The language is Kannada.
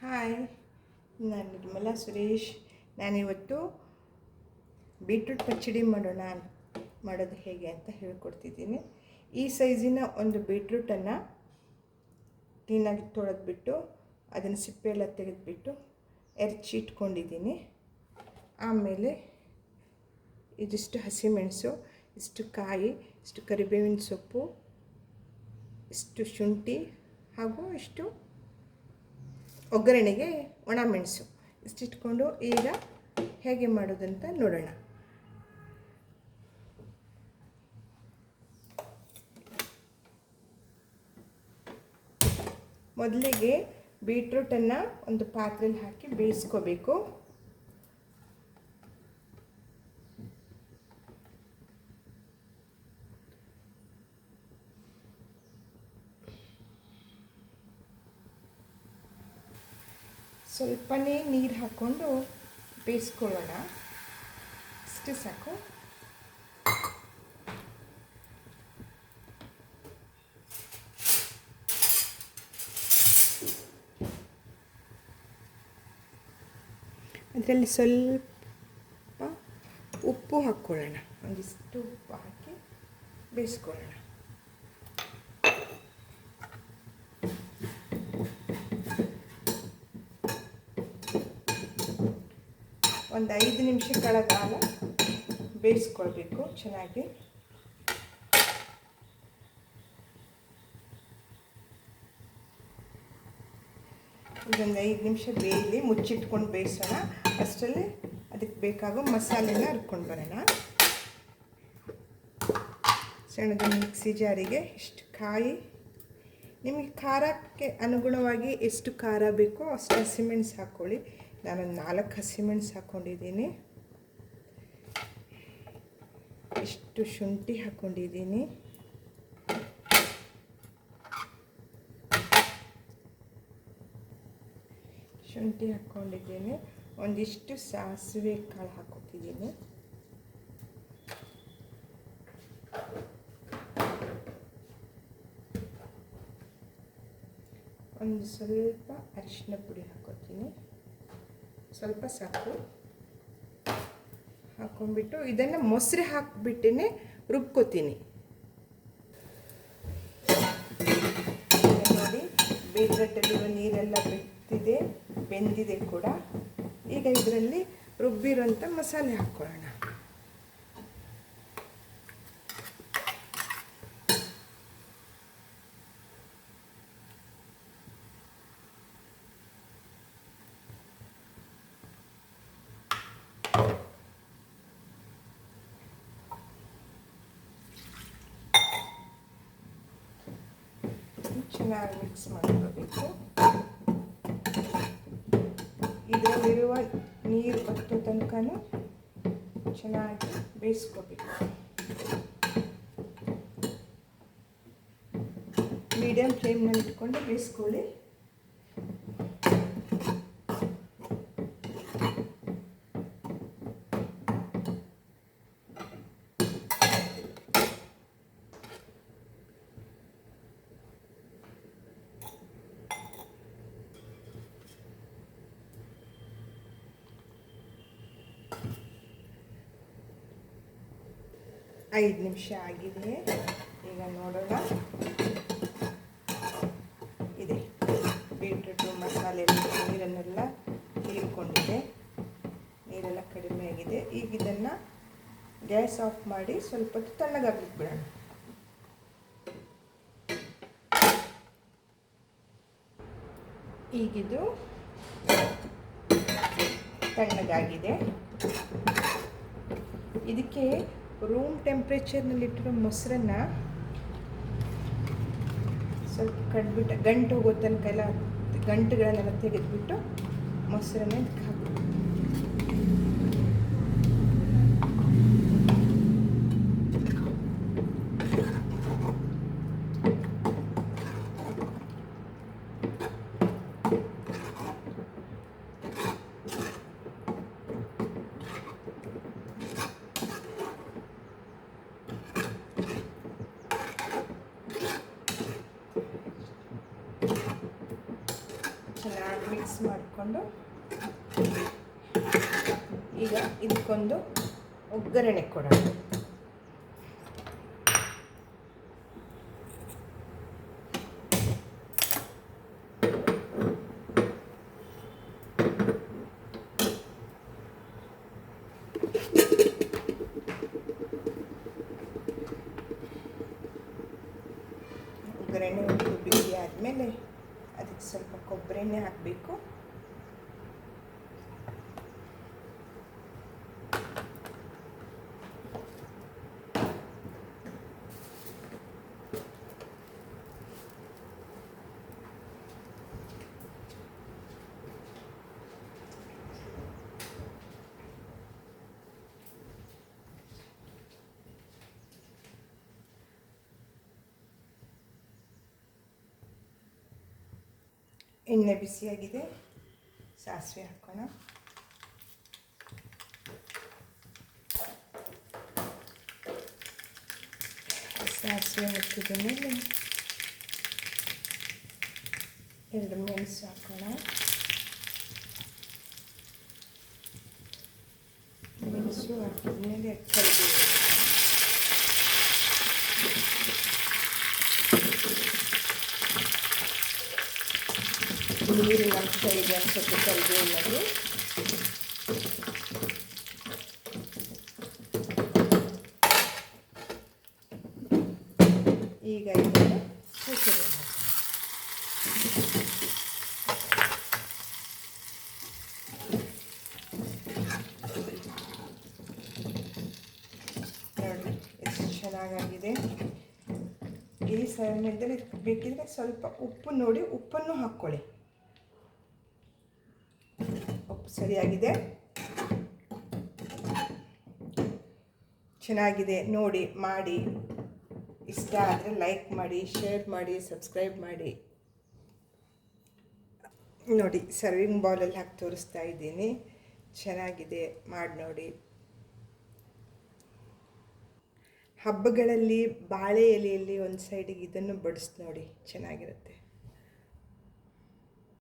ಹಾಯ್, ನಾನು ನಿರ್ಮಲಾ ಸುರೇಶ್. ನಾನಿವತ್ತು ಬೀಟ್ರೂಟ್ ಪಚ್ಚಡಿ ಮಾಡೋದು ಹೇಗೆ ಅಂತ ಹೇಳ್ಕೊಡ್ತಿದ್ದೀನಿ. ಈ ಸೈಜಿನ ಒಂದು ಬೀಟ್ರೂಟನ್ನು ಕ್ಲೀನಾಗಿ ತೊಳೆದ್ಬಿಟ್ಟು ಅದನ್ನು ಸಿಪ್ಪೆ ಎಲ್ಲ ತೆಗೆದುಬಿಟ್ಟು ಇಟ್ಕೊಂಡಿದ್ದೀನಿ. ಆಮೇಲೆ ಇದಿಷ್ಟು ಹಸಿಮೆಣಸು, ಇಷ್ಟು ಕಾಯಿ, ಇಷ್ಟು ಕರಿಬೇವಿನ ಸೊಪ್ಪು, ಇಷ್ಟು ಶುಂಠಿ ಹಾಗೂ ಇಷ್ಟು ಒಗ್ಗರಣೆಗೆ ಒಣಮೆಣಸು ಇಷ್ಟಿಟ್ಕೊಂಡು ಈಗ ಹೇಗೆ ಮಾಡೋದಂತ ನೋಡೋಣ. ಮೊದಲಿಗೆ ಬೀಟ್ರೂಟನ್ನು ಒಂದು ಪಾತ್ರೆಯಲ್ಲಿ ಹಾಕಿ ಬೇಯಿಸ್ಕೋಬೇಕು. ಸ್ವಲ್ಪನೇ ನೀರು ಹಾಕ್ಕೊಂಡು ಬೇಯಿಸ್ಕೊಳ್ಳೋಣ. ಇಷ್ಟು ಸಾಕು. ಅದರಲ್ಲಿ ಸ್ವಲ್ಪ ಉಪ್ಪು ಹಾಕ್ಕೊಳ್ಳೋಣ. ಒಂದಿಷ್ಟು ಉಪ್ಪು ಹಾಕಿ ಬೇಯಿಸ್ಕೊಳ್ಳೋಣ. ಒಂದು 5 ನಿಮಿಷಗಳ ಕಾಲ ಬೇಯಿಸ್ಕೊಳ್ಬೇಕು ಚೆನ್ನಾಗಿ. ಇದೊಂದು 5 ನಿಮಿಷ ಬೇಯಲಿ, ಮುಚ್ಚಿಟ್ಕೊಂಡು ಬೇಯಿಸೋಣ. ಅಷ್ಟರಲ್ಲಿ ಅದಕ್ಕೆ ಬೇಕಾಗೋ ಮಸಾಲೆನ ಹರ್ಕೊಂಡು ಬರೋಣ. ಸಣ್ಣದ ಮಿಕ್ಸಿ ಜಾರಿಗೆ ಇಷ್ಟು ಕಾಯಿ, ನಿಮಗೆ ಖಾರಕ್ಕೆ ಅನುಗುಣವಾಗಿ ಎಷ್ಟು ಖಾರ ಬೇಕೋ ಅಷ್ಟು ಹಸಿಮೆಣಸು ಹಾಕ್ಕೊಳ್ಳಿ. ನಾನೊಂದು 4 ಹಸಿಮೆಣಸು ಹಾಕ್ಕೊಂಡಿದ್ದೀನಿ. ಇಷ್ಟು ಶುಂಠಿ ಹಾಕ್ಕೊಂಡಿದ್ದೀನಿ. ಒಂದಿಷ್ಟು ಸಾಸಿವೆ ಕಾಳು ಹಾಕ್ಕೊತಿದ್ದೀನಿ. ಒಂದು ಸ್ವಲ್ಪ ಅರಿಶಿನ ಪುಡಿ ಹಾಕ್ಕೊತೀನಿ, ಸ್ವಲ್ಪ ಸಾಕು. ಹಾಕ್ಕೊಂಡ್ಬಿಟ್ಟು ಇದನ್ನು ಮೊಸರು ಹಾಕಿಬಿಟ್ಟೇ ರುಬ್ಕೋತೀನಿ. ನೋಡಿ, ಬೀಟ್ರೂಟಲ್ಲಿರೋ ನೀರೆಲ್ಲ ಬೆಂದಿದೆ ಕೂಡ. ಈಗ ಇದರಲ್ಲಿ ರುಬ್ಬಿರೋಂಥ ಮಸಾಲೆ ಹಾಕ್ಕೊಳ್ಳೋಣ. ಚೆನ್ನಾಗಿ ಮಿಕ್ಸ್ ಮಾಡ್ಕೋಬೇಕು. ಇದರಲ್ಲಿರುವ ನೀರು ಬತ್ತೋ ತನಕನೂ ಚೆನ್ನಾಗಿ ಬೇಯಿಸ್ಕೋಬೇಕು. ಮೀಡಿಯಮ್ ಫ್ಲೇಮ್ನಲ್ಲಿ ಇಟ್ಕೊಂಡು ಬೇಯಿಸ್ಕೊಳ್ಳಿ. ಐದು ನಿಮಿಷ ಆಗಿದೆ. ಈಗ ನೋಡೋಣ. ಇದೆ ಬೀಟ್ರೂಟು ಮಸಾಲೆ ನೀರನ್ನೆಲ್ಲ ಹೀರಿಕೊಂಡಿದೆ, ನೀರೆಲ್ಲ ಕಡಿಮೆ ಆಗಿದೆ. ಈಗ ಇದನ್ನು ಗ್ಯಾಸ್ ಆಫ್ ಮಾಡಿ ಸ್ವಲ್ಪ ಹೊತ್ತು ತಣ್ಣಗಾಗ್ಲಿಕ್ಕೆ ಬಿಡೋಣ. ಈಗಿದು ತಣ್ಣಗಾಗಿದೆ. ಇದಕ್ಕೆ ರೂಮ್ ಟೆಂಪ್ರೇಚರ್ನಲ್ಲಿಟ್ಟಿರೋ ಮೊಸರನ್ನು ಸ್ವಲ್ಪ ಕಡ್ಬಿಟ್ಟು ಗಂಟು ಹೋಗೋ ತನಕ ಎಲ್ಲ ಗಂಟುಗಳನ್ನೆಲ್ಲ ತೆಗೆದುಬಿಟ್ಟು ಮೊಸರನ್ನ ಇದಕ್ಕೆ ಹಾಕಿ ಚೆನ್ನಾಗಿ ಮಿಕ್ಸ್ ಮಾಡಿಕೊಂಡು ಈಗ ಇದಕ್ಕೊಂದು ಒಗ್ಗರಣೆ ಕೊಡೋಣ. ಒಗ್ಗರಣೆ ಒಂದು ಬಿಸಿ ಆದಮೇಲೆ ಅದಕ್ಕೆ ಸ್ವಲ್ಪ ಕೊಬ್ಬರಿ ಎಣ್ಣೆ ಹಾಕಬೇಕು. ಎಣ್ಣೆ ಬಿಸಿಯಾಗಿದೆ, ಸಾಸಿವೆ ಹಾಕೋಣ. ಸಾಸಿವೆ ಹಾಕಿದ ಮೇಲೆ 2 ಮೆಣಸು ಹಾಕೋಣ. ಮೆಣಸು ಹಾಕಿದ ಮೇಲೆ ಕರಿಬೇವು, ನೀರಿನ ಅಂಶ ಇದೆ ಅನ್ಸುತ್ತೆ ಕರಿಬೇವಿನಲ್ಲಿ. ಈಗ ಇದನ್ನು ಹಾಕಿದೆ. ನೋಡಿ ಎಷ್ಟು ಚೆನ್ನಾಗಾಗಿದೆ. ಈ ಸಮಯದಲ್ಲಿ ಬೇಕಿದ್ರೆ ಸ್ವಲ್ಪ ಉಪ್ಪು ನೋಡಿ ಉಪ್ಪನ್ನು ಹಾಕ್ಕೊಳ್ಳಿ. ಉಪ್ಪು ಸರಿಯಾಗಿದೆ, ಚೆನ್ನಾಗಿದೆ. ನೋಡಿ ಮಾಡಿ, ಇಷ್ಟ ಆದರೆ ಲೈಕ್ ಮಾಡಿ, ಶೇರ್ ಮಾಡಿ, ಸಬ್ಸ್ಕ್ರೈಬ್ ಮಾಡಿ. ನೋಡಿ ಸರ್ವಿಂಗ್ ಬೌಲಲ್ಲಿ ಹಾಕಿ ತೋರಿಸ್ತಾ ಇದ್ದೀನಿ. ಚೆನ್ನಾಗಿದೆ, ಮಾಡಿ ನೋಡಿ. ಹಬ್ಬಗಳಲ್ಲಿ ಬಾಳೆ ಎಲೆಯಲ್ಲಿ ಒಂದು ಸೈಡಿಗೆ ಇದನ್ನು ಬಡಿಸಿ ನೋಡಿ, ಚೆನ್ನಾಗಿರುತ್ತೆ.